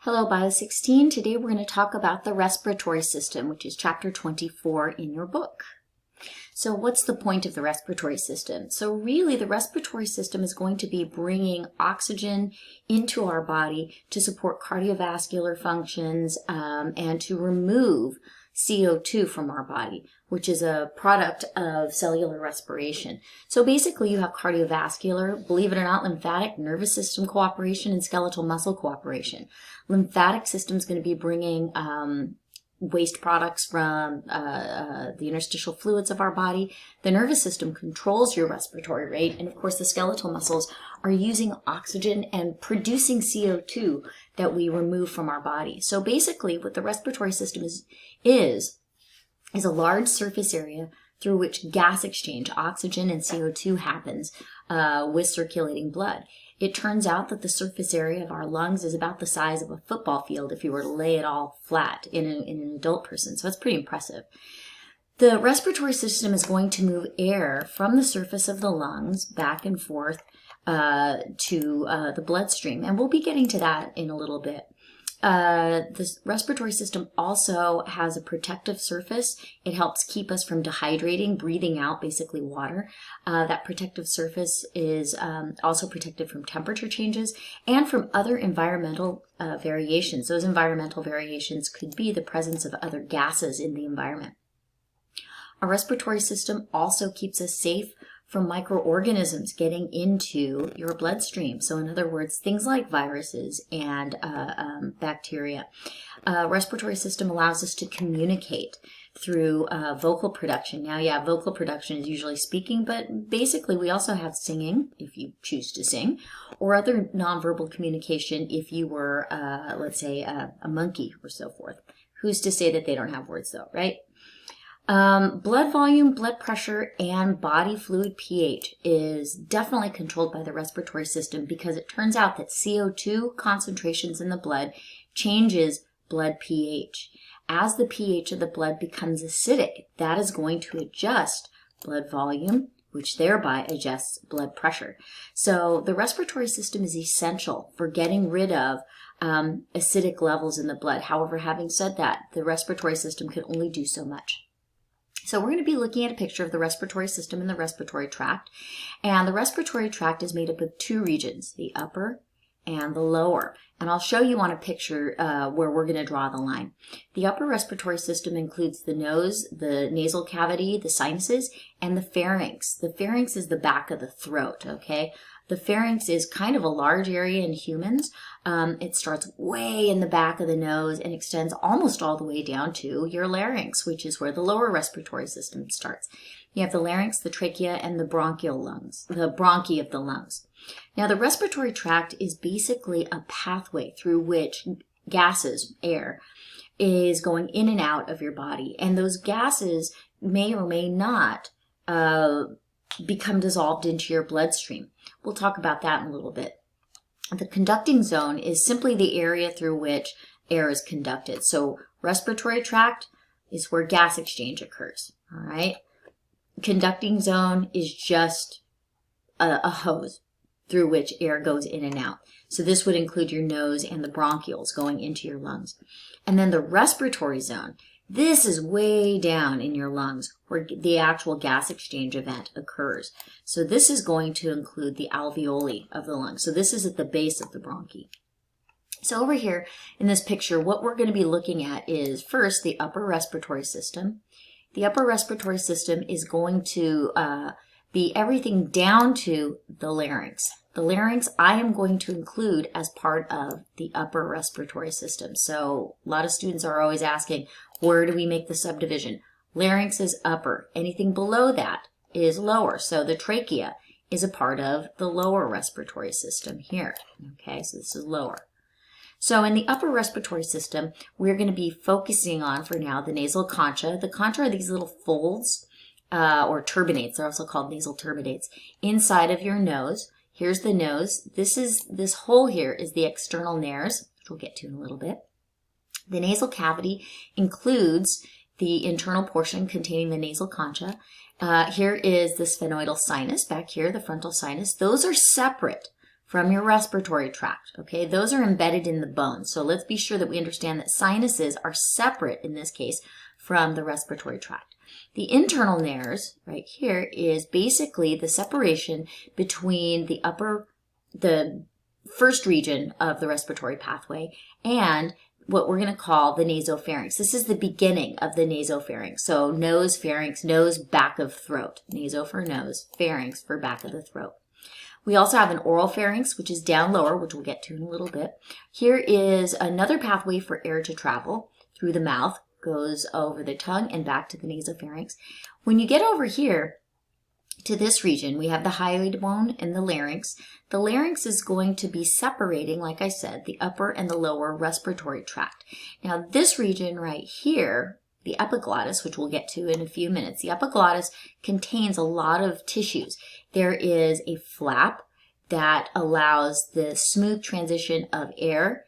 Hello, Bio 16. Today we're going to talk about the respiratory system, which is chapter 24 in your book. So what's the point of the respiratory system? So really the respiratory system is going to be bringing oxygen into our body to support cardiovascular functions and to remove CO2 from our body, which is a product of cellular respiration. So basically you have cardiovascular, believe it or not, lymphatic, nervous system cooperation, and skeletal muscle cooperation. Lymphatic system is going to be bringing waste products from the interstitial fluids of our body. The nervous system controls your respiratory rate, and of course the skeletal muscles are using oxygen and producing CO2 that we remove from our body. So basically what the respiratory system is a large surface area through which gas exchange, oxygen and CO2 happens with circulating blood. It turns out that the surface area of our lungs is about the size of a football field if you were to lay it all flat in an adult person. So that's pretty impressive. The respiratory system is going to move air from the surface of the lungs back and forth to the bloodstream. And we'll be getting to that in a little bit. The respiratory system also has a protective surface. It helps keep us from dehydrating, breathing out basically water. That protective surface is also protected from temperature changes and from other environmental variations. Those environmental variations could be the presence of other gases in the environment. Our respiratory system also keeps us safe from microorganisms getting into your bloodstream. So in other words, things like viruses and bacteria. Respiratory system allows us to communicate through vocal production. Now, yeah, vocal production is usually speaking, but basically we also have singing, if you choose to sing, or other nonverbal communication if you were, let's say, a monkey or so forth. Who's to say that they don't have words though, right? Blood volume, blood pressure, and body fluid pH is definitely controlled by the respiratory system because it turns out that CO2 concentrations in the blood changes blood pH. As the pH of the blood becomes acidic, that is going to adjust blood volume, which thereby adjusts blood pressure. So the respiratory system is essential for getting rid of acidic levels in the blood. However, having said that, the respiratory system can only do so much. So we're going to be looking at a picture of the respiratory system and the respiratory tract. And the respiratory tract is made up of two regions, the upper and the lower. And I'll show you on a picture where we're going to draw the line. The upper respiratory system includes the nose, the nasal cavity, the sinuses, and the pharynx. The pharynx is the back of the throat, okay? The pharynx is kind of a large area in humans. It starts way in the back of the nose and extends almost all the way down to your larynx, which is where the lower respiratory system starts. You have the larynx, the trachea, and the bronchial lungs, the bronchi of the lungs. Now, the respiratory tract is basically a pathway through which gases, air, is going in and out of your body. And those gases may or may not become dissolved into your bloodstream. We'll talk about that in a little bit. The conducting zone is simply the area through which air is conducted. So respiratory tract is where gas exchange occurs, all right? Conducting zone is just a hose through which air goes in and out. So this would include your nose and the bronchioles going into your lungs. And then the respiratory zone, this is way down in your lungs where the actual gas exchange event occurs. So this is going to include the alveoli of the lungs. So this is at the base of the bronchi. So over here in this picture, what we're going to be looking at is first the upper respiratory system. The upper respiratory system is going to be everything down to the larynx. The larynx I am going to include as part of the upper respiratory system. So a lot of students are always asking, where do we make the subdivision? Larynx is upper. Anything below that is lower. So the trachea is a part of the lower respiratory system here. Okay, so this is lower. So in the upper respiratory system, we're going to be focusing on, for now, the nasal concha. The concha are these little folds or turbinates. They're also called nasal turbinates inside of your nose. Here's the nose. This hole here is the external nares, which we'll get to in a little bit. The nasal cavity includes the internal portion containing the nasal concha. Here is the sphenoidal sinus back here, the frontal sinus. Those are separate from your respiratory tract. Okay, those are embedded in the bones. So let's be sure that we understand that sinuses are separate in this case from the respiratory tract. The internal nares right here is basically the separation between the first region of the respiratory pathway and what we're going to call the nasopharynx. This is the beginning of the nasopharynx. So nose, pharynx, nose, back of throat. Naso for nose, pharynx for back of the throat. We also have an oral pharynx, which is down lower, which we'll get to in a little bit. Here is another pathway for air to travel through the mouth, goes over the tongue and back to the nasopharynx. When you get over here to this region, we have the hyoid bone and the larynx. The larynx is going to be separating, like I said, the upper and the lower respiratory tract. Now, this region right here, the epiglottis, which we'll get to in a few minutes, the epiglottis contains a lot of tissues. There is a flap that allows the smooth transition of air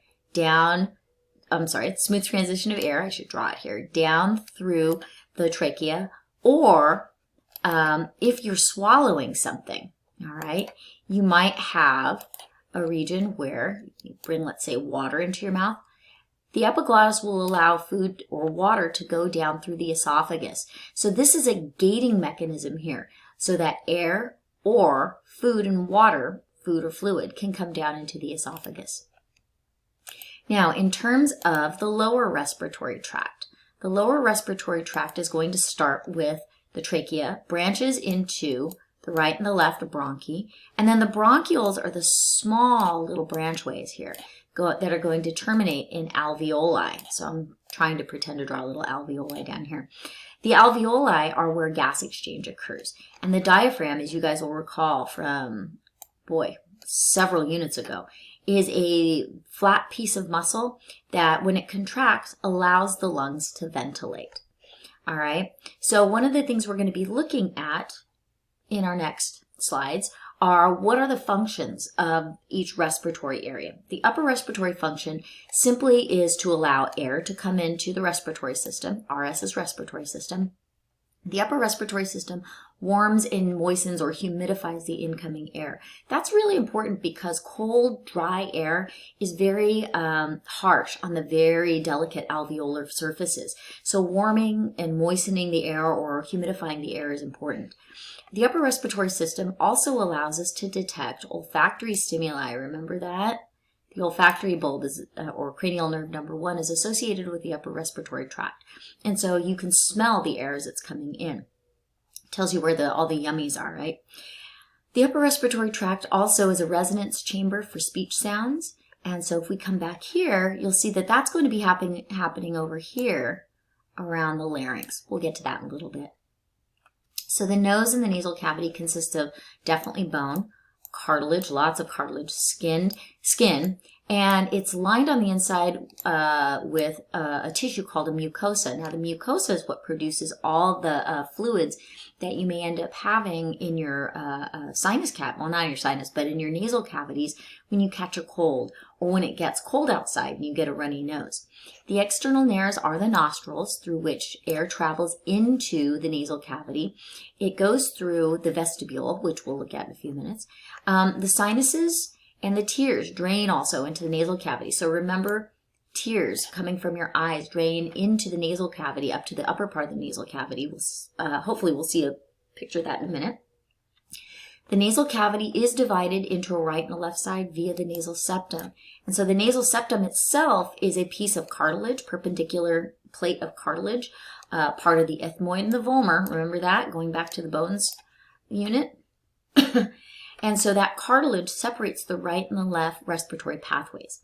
smooth transition of air, I should draw it here, down through the trachea, or if you're swallowing something, all right, you might have a region where you bring, let's say, water into your mouth. The epiglottis will allow food or water to go down through the esophagus. So this is a gating mechanism here so that air or food and water, food or fluid, can come down into the esophagus. Now, in terms of the lower respiratory tract, the lower respiratory tract is going to start with the trachea, branches into the right and the left bronchi, and then the bronchioles are the small little branchways here that are going to terminate in alveoli. So I'm trying to pretend to draw a little alveoli down here. The alveoli are where gas exchange occurs, and the diaphragm, as you guys will recall from, several units ago, is a flat piece of muscle that when it contracts allows the lungs to ventilate. All right, so one of the things we're going to be looking at in our next slides are what are the functions of each respiratory area. The upper respiratory function simply is to allow air to come into the respiratory system. RS is respiratory system. The upper respiratory system warms and moistens or humidifies the incoming air. That's really important because cold, dry air is very harsh on the very delicate alveolar surfaces. So warming and moistening the air or humidifying the air is important. The upper respiratory system also allows us to detect olfactory stimuli. Remember that? The olfactory bulb is, or cranial nerve number 1 is associated with the upper respiratory tract. And so you can smell the air as it's coming in. It tells you where all the yummies are, right? The upper respiratory tract also is a resonance chamber for speech sounds. And so if we come back here, you'll see that that's going to be happening over here around the larynx. We'll get to that in a little bit. So the nose and the nasal cavity consist of definitely bone, cartilage, lots of cartilage, skin, and it's lined on the inside with a tissue called a mucosa. Now, the mucosa is what produces all the fluids that you may end up having in your sinus cavity, well, not in your sinus, but in your nasal cavities when you catch a cold or when it gets cold outside and you get a runny nose. The external nares are the nostrils through which air travels into the nasal cavity. It goes through the vestibule, which we'll look at in a few minutes. The sinuses and the tears drain also into the nasal cavity. So remember, tears coming from your eyes drain into the nasal cavity up to the upper part of the nasal cavity. Hopefully we'll see a picture of that in a minute. The nasal cavity is divided into a right and a left side via the nasal septum. And so the nasal septum itself is a piece of cartilage, perpendicular plate of cartilage, part of the ethmoid and the vomer. Remember that, going back to the bones unit? And so that cartilage separates the right and the left respiratory pathways.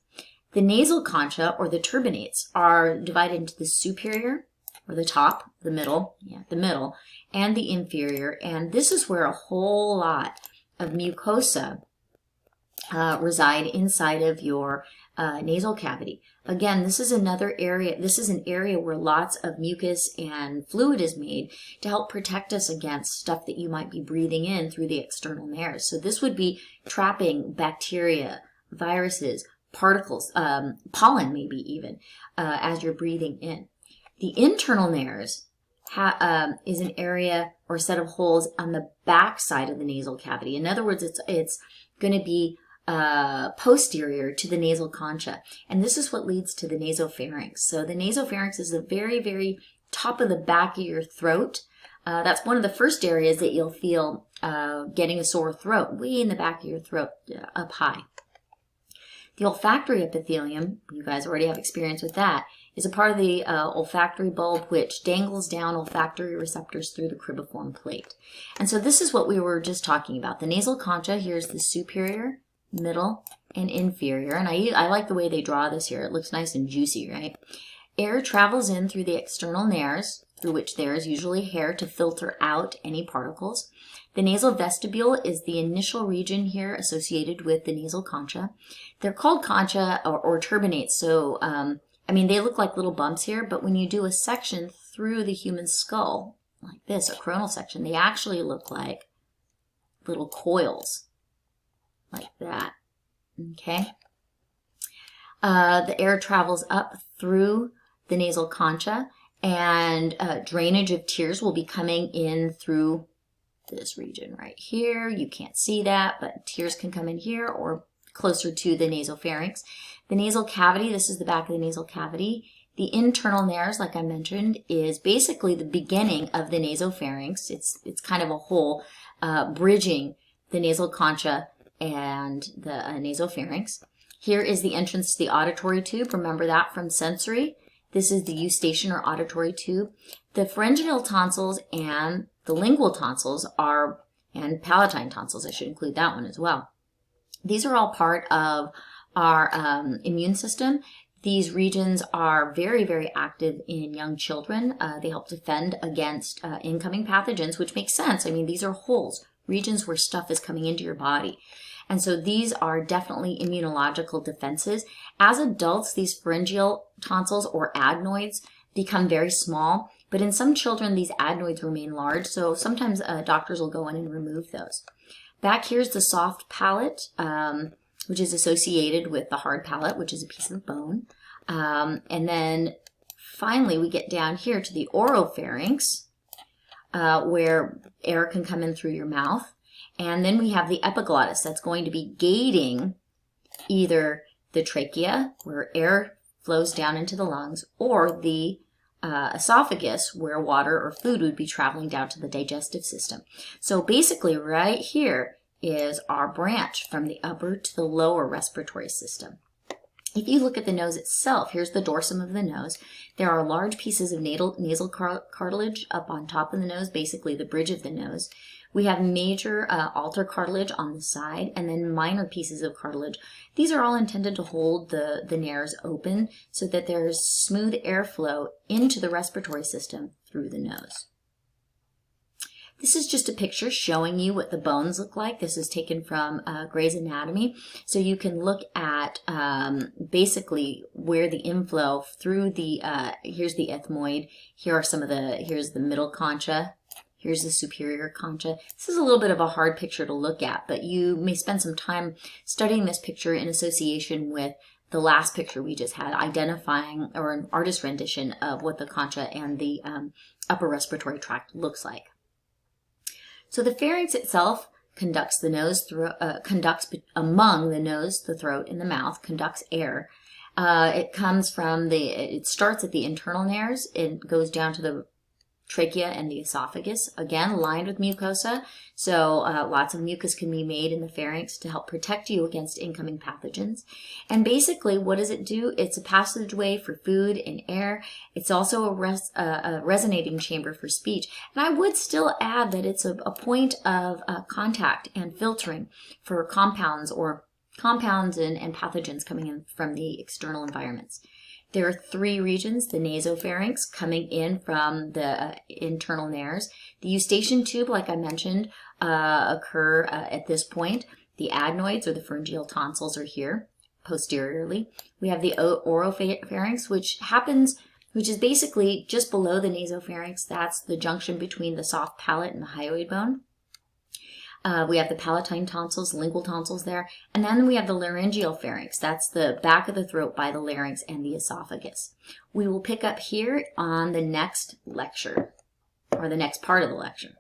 The nasal concha, or the turbinates, are divided into the superior, or the top, the middle, and the inferior. And this is where a whole lot of mucosa reside inside of your nasal cavity. Again, this is another area, this is an area where lots of mucus and fluid is made to help protect us against stuff that you might be breathing in through the external nares. So this would be trapping bacteria, viruses, particles, pollen maybe even, as you're breathing in. The internal nares is an area or set of holes on the back side of the nasal cavity. In other words, it's going to be posterior to the nasal concha. And this is what leads to the nasopharynx. So the nasopharynx is the very, very top of the back of your throat. That's one of the first areas that you'll feel getting a sore throat, way in the back of your throat, up high. The olfactory epithelium, you guys already have experience with that, is a part of the olfactory bulb which dangles down olfactory receptors through the cribriform plate. And so this is what we were just talking about. The nasal concha, here's the superior, middle, and inferior. And I like the way they draw this here. It looks nice and juicy, right? Air travels in through the external nares, through which there is usually hair to filter out any particles. The nasal vestibule is the initial region here associated with the nasal concha. They're called concha or turbinates, so I mean, they look like little bumps here, but when you do a section through the human skull, like this, a coronal section, they actually look like little coils, like that, okay? The air travels up through the nasal concha, and drainage of tears will be coming in through this region right here. You can't see that, but tears can come in here or closer to the nasopharynx. The nasal cavity, this is the back of the nasal cavity. The internal nares, like I mentioned, is basically the beginning of the nasopharynx. It's kind of a hole bridging the nasal concha and the nasopharynx. Here is the entrance to the auditory tube. Remember that from sensory. This is the eustachian or auditory tube. The pharyngeal tonsils and the lingual tonsils are, and palatine tonsils, I should include that one as well. These are all part of our immune system. These regions are very, very active in young children. They help defend against incoming pathogens, which makes sense. I mean, these are holes, regions where stuff is coming into your body. And so these are definitely immunological defenses. As adults, these pharyngeal tonsils or adenoids become very small, but in some children, these adenoids remain large. So sometimes doctors will go in and remove those. Back here's the soft palate, which is associated with the hard palate, which is a piece of bone. And then finally, we get down here to the oropharynx, where air can come in through your mouth. And then we have the epiglottis that's going to be gating either the trachea, where air flows down into the lungs, or the esophagus, where water or food would be traveling down to the digestive system. So basically right here is our branch from the upper to the lower respiratory system. If you look at the nose itself, here's the dorsum of the nose. There are large pieces of nasal cartilage up on top of the nose, basically the bridge of the nose. We have major altar cartilage on the side, and then minor pieces of cartilage. These are all intended to hold the nares open so that there's smooth airflow into the respiratory system through the nose. This is just a picture showing you what the bones look like. This is taken from Gray's Anatomy. So you can look at basically where the inflow through the, here's the ethmoid, here's the middle concha, here's the superior concha. This is a little bit of a hard picture to look at, but you may spend some time studying this picture in association with the last picture we just had, identifying, or an artist rendition of what the concha and the upper respiratory tract looks like. So the pharynx itself conducts the nose through, conducts among the nose, the throat, and the mouth, conducts air. It comes from it starts at the internal nares, it goes down to the trachea and the esophagus, again lined with mucosa, so lots of mucus can be made in the pharynx to help protect you against incoming pathogens. And basically, what does it do? It's a passageway for food and air. It's also a resonating chamber for speech. And I would still add that it's a point of contact and filtering for compounds and pathogens coming in from the external environments. There are three regions: the nasopharynx coming in from the internal nares. The eustachian tube, like I mentioned, occur at this point. The adenoids or the pharyngeal tonsils are here posteriorly. We have the oropharynx, which is basically just below the nasopharynx. That's the junction between the soft palate and the hyoid bone. We have the palatine tonsils, lingual tonsils there. And then we have the laryngeal pharynx. That's the back of the throat by the larynx and the esophagus. We will pick up here on the next lecture, or the next part of the lecture.